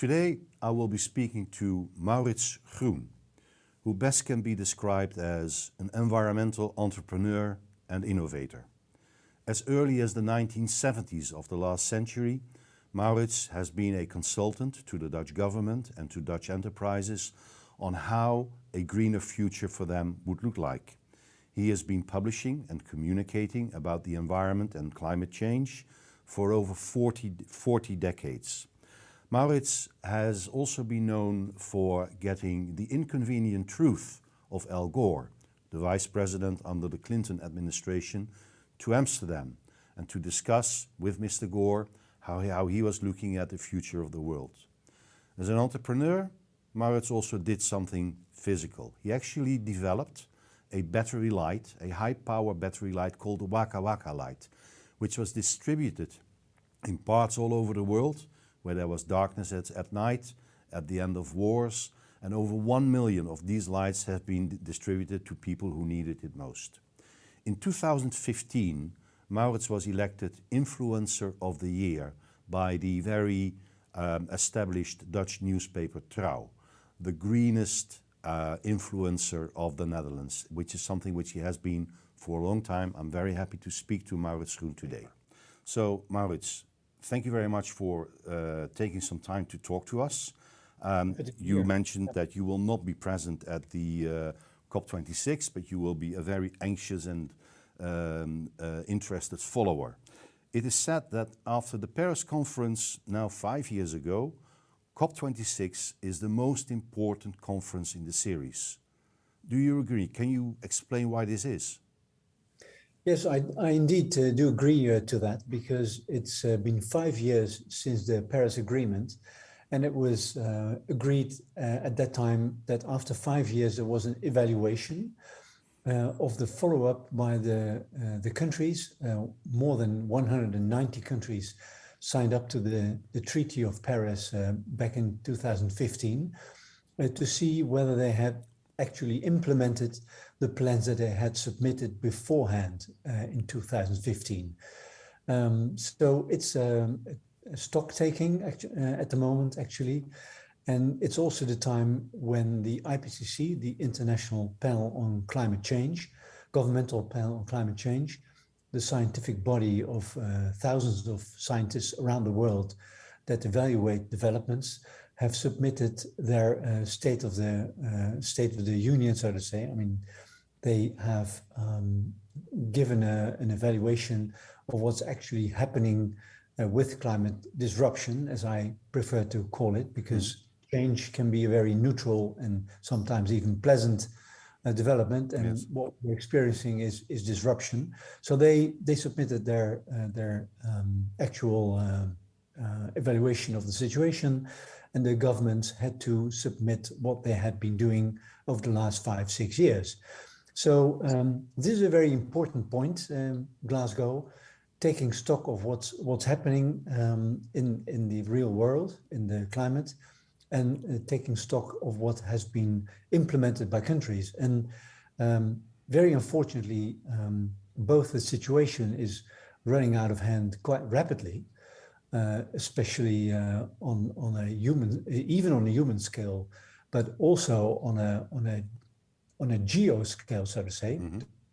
Today I will be speaking to Maurits Groen, who best can be described as an environmental entrepreneur and innovator. As early as the 1970s of the last century, Maurits has been a consultant to the Dutch government and to Dutch enterprises on how a greener future for them would look like. He has been publishing and communicating about the environment and climate change for over 40 decades. Maurits has also been known for getting the inconvenient truth of Al Gore, the vice president under the Clinton administration, to Amsterdam and to discuss with Mr. Gore how he was looking at the future of the world. As an entrepreneur, Maurits also did something physical. He actually developed a battery light, a high-power battery light called the Waka Waka light, which was distributed in parts all over the world where there was darkness at night, at the end of wars, and over 1 million of these lights have been distributed to people who needed it most. In 2015, Maurits was elected Influencer of the Year by the very established Dutch newspaper Trouw, the greenest influencer of the Netherlands, which is something which he has been for a long time. I'm very happy to speak to Maurits Groen today. So Maurits, thank you very much for taking some time to talk to us. You mentioned that you will not be present at the COP26, but you will be a very anxious and interested follower. It is said that after the Paris conference now 5 years ago, COP26 is the most important conference in the series. Do you agree? Can you explain why this is? Yes, I indeed do agree to that, because it's been 5 years since the Paris Agreement, and it was agreed at that time that after 5 years there was an evaluation of the follow-up by the countries. More than 190 countries signed up to the Treaty of Paris back in 2015 to see whether they had actually implemented the plans that they had submitted beforehand in 2015. So it's a stock taking at the moment, actually. And it's also the time when the IPCC, the International Panel on Climate Change, Governmental Panel on Climate Change, the scientific body of thousands of scientists around the world that evaluate developments, have submitted their state of the union, so to say. I mean, they have given an evaluation of what's actually happening with climate disruption, as I prefer to call it, because change can be a very neutral and sometimes even pleasant development, and yes, what we're experiencing is disruption. So they submitted their actual evaluation of the situation, and the governments had to submit what they had been doing over the last 5-6 years. So this is a very important point, Glasgow, taking stock of what's happening in the real world, in the climate, and taking stock of what has been implemented by countries. And very unfortunately, both the situation is running out of hand quite rapidly, especially on a human, even on a human scale, but also on a geo scale, so to say.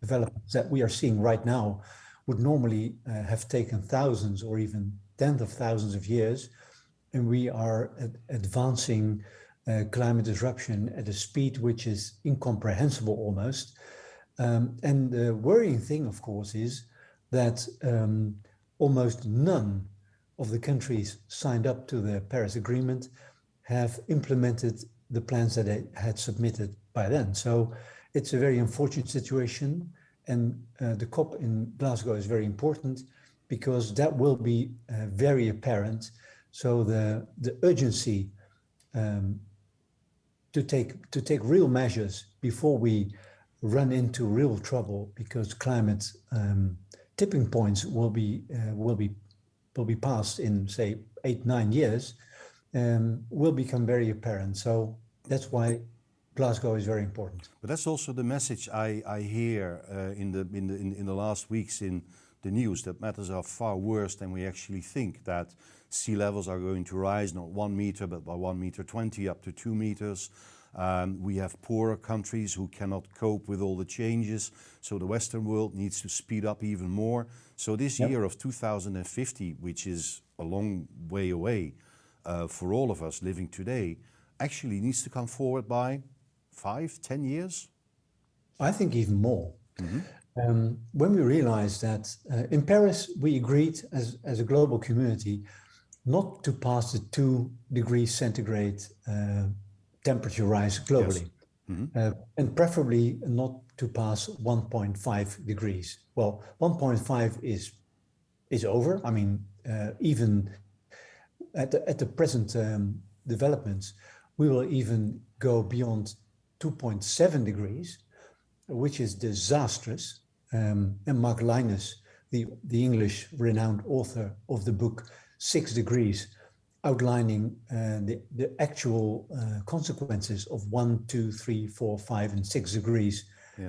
Developments that we are seeing right now would normally have taken thousands or even tens of thousands of years. And we are advancing climate disruption at a speed which is incomprehensible almost. And the worrying thing, of course, is that almost none of the countries signed up to the Paris Agreement have implemented the plans that they had submitted by then. So it's a very unfortunate situation. And the COP in Glasgow is very important because that will be very apparent. So the urgency to take real measures before we run into real trouble, because climate tipping points will be passed in, say, 8-9 years, will become very apparent. So that's why Glasgow is very important. But that's also the message I hear in the last weeks in the news, that matters are far worse than we actually think, that sea levels are going to rise not 1 meter, but by 1 meter 20 up to 2 meters. We have poorer countries who cannot cope with all the changes, so the Western world needs to speed up even more. So this year of 2050, which is a long way away for all of us living today, actually needs to come forward by 5, 10 years? I think even more. When we realized that in Paris, we agreed as a global community not to pass the 2 degrees centigrade temperature rise globally. Yes. And preferably not to pass 1.5 degrees. Well, 1.5 is over. I mean, even at the present developments, we will even go beyond 2.7 degrees, which is disastrous. And Mark Linus, the English renowned author of the book 6 Degrees, outlining the actual consequences of 1, 2, 3, 4, 5, and 6 degrees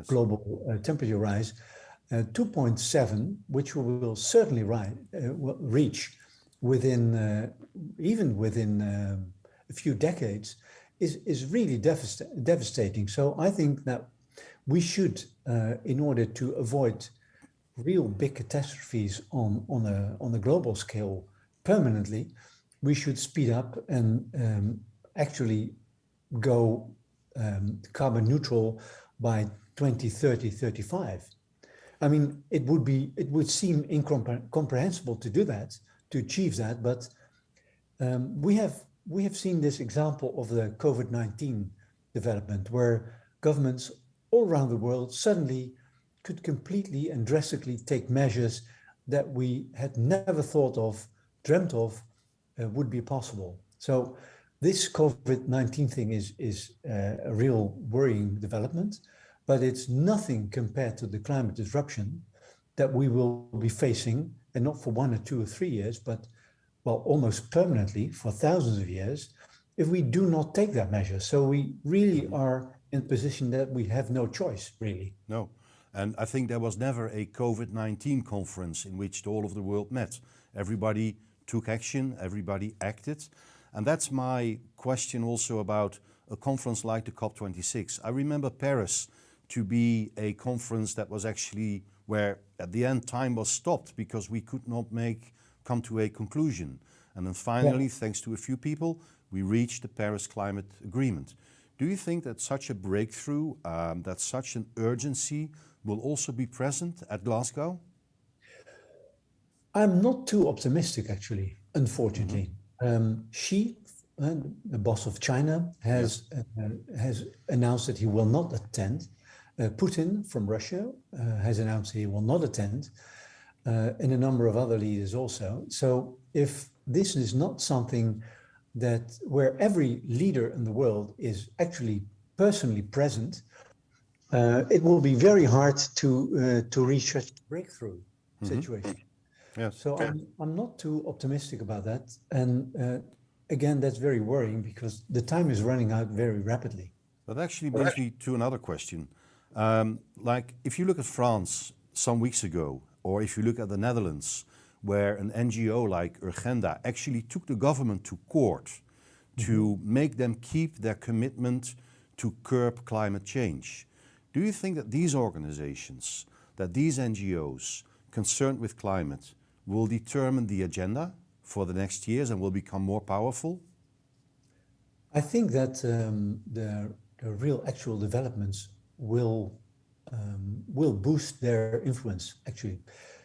global temperature rise. 2.7, which we will certainly reach within even within a few decades, is really devastating. So I think that we should, in order to avoid real big catastrophes on a global scale permanently, we should speed up and actually go carbon neutral by 2030, 35. I mean, it would seem incomprehensible to do that, to achieve that, but we have seen this example of the COVID-19 development, where governments all around the world suddenly could completely and drastically take measures that we had never thought of, dreamt of, would be possible. So this COVID-19 thing is a real worrying development, but it's nothing compared to the climate disruption that we will be facing, and not for 1 or 2 or 3 years, but well, almost permanently for thousands of years, if we do not take that measure. So we really are in a position that we have no choice, really. No. And I think there was never a COVID-19 conference in which all of the world met. Everybody took action, everybody acted. And that's my question also about a conference like the COP26. I remember Paris to be a conference that was actually where at the end time was stopped because we could not come to a conclusion. And then finally, thanks to a few people, we reached the Paris Climate Agreement. Do you think that such a breakthrough, that such an urgency will also be present at Glasgow? I'm not too optimistic, actually, unfortunately. Xi, the boss of China, has announced that he will not attend. Putin from Russia has announced he will not attend, and a number of other leaders also. So if this is not something where every leader in the world is actually personally present, it will be very hard to reach a breakthrough situation. Yes. So I'm not too optimistic about that. And again, that's very worrying because the time is running out very rapidly. That actually brings me to another question. Like if you look at France some weeks ago, or if you look at the Netherlands, where an NGO like Urgenda actually took the government to court to make them keep their commitment to curb climate change. Do you think that these organizations, that these NGOs concerned with climate will determine the agenda for the next years and will become more powerful? I think that the real actual developments will boost their influence, actually.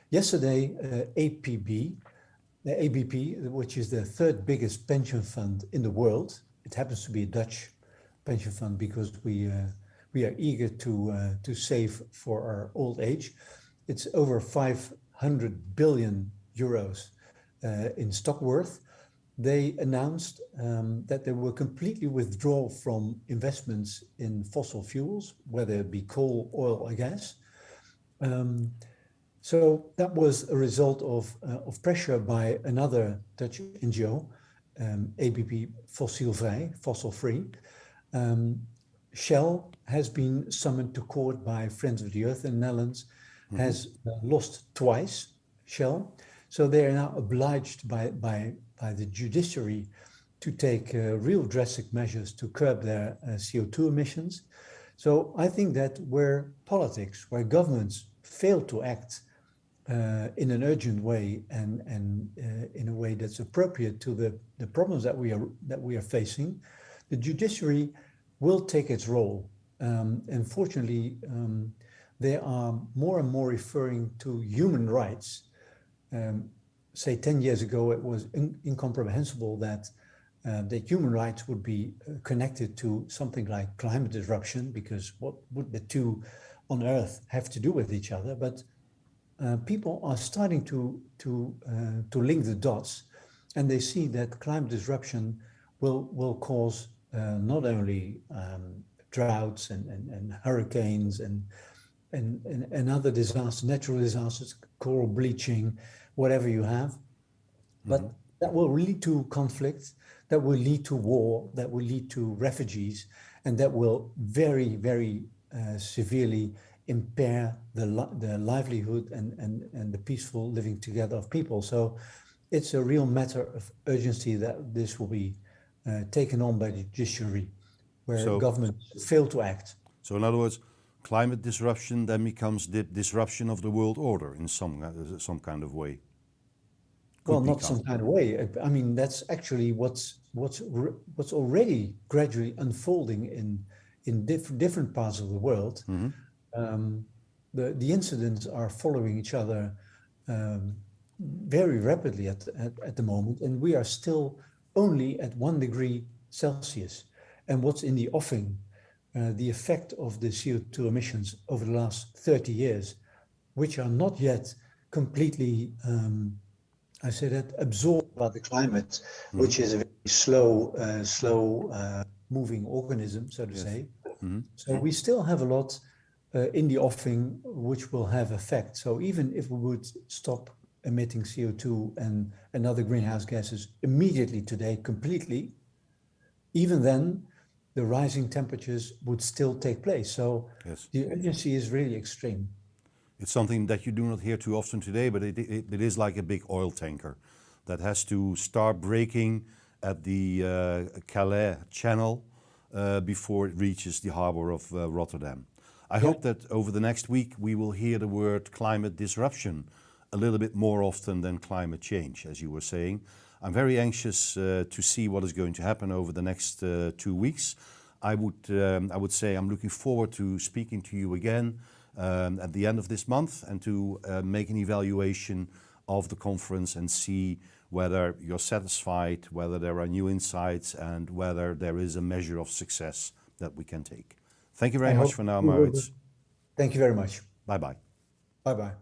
Yesterday, ABP, which is the third biggest pension fund in the world, it happens to be a Dutch pension fund because we are eager to save for our old age. It's over 500 billion euros in stock worth. They announced that they will completely withdraw from investments in fossil fuels, whether it be coal, oil, or gas. So that was a result of pressure by another Dutch NGO, ABP Fossil Free. Shell has been summoned to court by Friends of the Earth in the Netherlands, has lost twice, Shell. So they are now obliged by the judiciary to take real drastic measures to curb their CO2 emissions. So I think that where politics, where governments fail to act in an urgent way and in a way that's appropriate to the problems that we are facing, the judiciary will take its role. Unfortunately, they are more and more referring to human rights. Say 10 years ago, it was incomprehensible that human rights would be connected to something like climate disruption, because what would the two on Earth have to do with each other? But people are starting to link the dots, and they see that climate disruption will cause not only droughts and hurricanes and other disasters, natural disasters, coral bleaching, whatever you have, but that will lead to conflict, that will lead to war, that will lead to refugees, and that will very, very severely impair the livelihood and the peaceful living together of people. So it's a real matter of urgency that this will be taken on by the judiciary, where governments fail to act. So in other words, climate disruption then becomes the disruption of the world order in some kind of way. Well, not some kind of way. I mean, that's actually what's already gradually unfolding in different parts of the world. The incidents are following each other very rapidly at the moment, and we are still only at 1 degree Celsius. And what's in the offing, the effect of the CO2 emissions over the last 30 years, which are not yet completely absorbed by the climate, which is a very slow moving organism, so to say. So we still have a lot in the offing which will have effect. So even if we would stop emitting CO2 and other greenhouse gases immediately today, completely, even then the rising temperatures would still take place. So the urgency is really extreme. It's something that you do not hear too often today, but it is like a big oil tanker that has to start braking at the Calais Channel before it reaches the harbor of Rotterdam. I hope that over the next week we will hear the word climate disruption a little bit more often than climate change, as you were saying. I'm very anxious to see what is going to happen over the next 2 weeks. I would say I'm looking forward to speaking to you again at the end of this month and to make an evaluation of the conference and see whether you're satisfied, whether there are new insights, and whether there is a measure of success that we can take. Thank you very much for now, Maurits. Thank you very much. Bye-bye. Bye-bye.